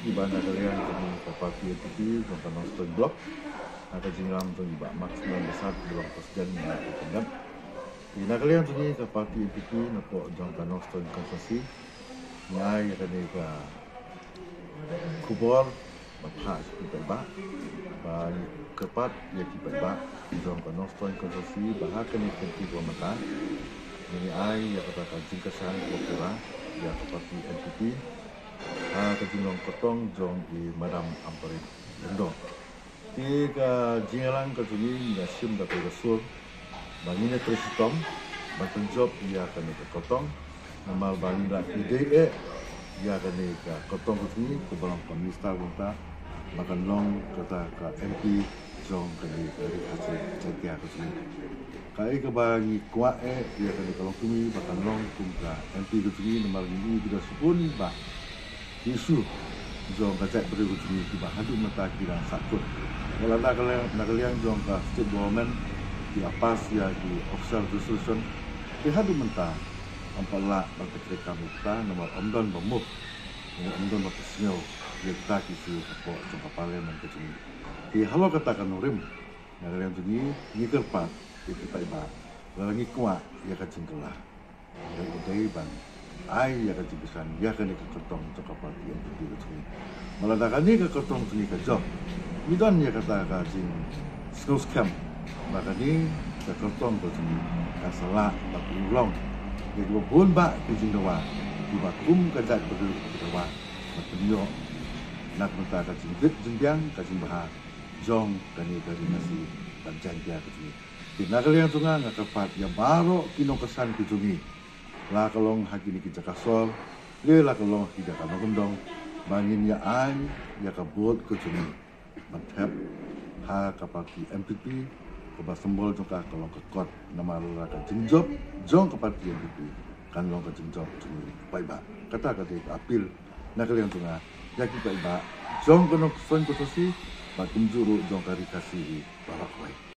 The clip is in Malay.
iba na kalian kami kapati itu tentang nostalgia blog atau jingram tu iba maksimal besar dua persen na ketengan. Ina kalian tu ni kapati itu napo jangka nostalgia konsensi nyai kani ka kubor bahas kita ba kepat ya kita ba jangka nostalgia konsensi bahas kani kenti dua mata ini ai ya kata jingkasan kopura ya kapati NTP kajinong kotong jong di madam amparit lendo tiga jingalang kajuni ya sim da pegasur bangina trisitom batun job ya kani kotong namal bangina ide ya kani kotong kajuni ke balang pamista gonta makan long kata ka MP jong kani dari hasil cetia kajuni kai ke bangi kuat ya kani kalau kumi makan long kumka MP kajuni namal ini tidak sepun ba isu jong kacak berikut ini tiba hadu mata kira sakut. Kalau nak kalian jong ka state government di apas ya di official resolution di hadu mata ampala bangkat mereka muka nama omdon bamuk omdon bakisnyo kita kisu apa jong parlimen kecil. Di halo katakan nurim nak kalian tu ni ngikerpat kita iba lagi kuat ya kacing kelah dari bang ai ya kejibisan ya kan ketong cokap yang betul betul malah ni ketong sini ke job midon ya kata kajing school scam maka ni ketong tu sini kasalah tak ulong ya dua pun ba kajing doa tiba kum kajak betul doa matunyo nak minta kajing bit jembiang kajing bahar jong kani dari nasi dan janji ke sini nak kalian tunga ngakapat ya baru kino kesan ke sini lah kalong haki ni kita kasol, dia lah kalong tidak kano gendong, bangin ya ai ya kabut ke cumi, mantap ha kapati MPP, kebas sembol juga kalong kekot nama lu lah jenjob, jong kapati MPP, kan long ke jenjob cumi, baik kata apil, nak kalian tengah, ya kita iba, jong keno keson kotosi, batum juru jong kari kasih barak baik.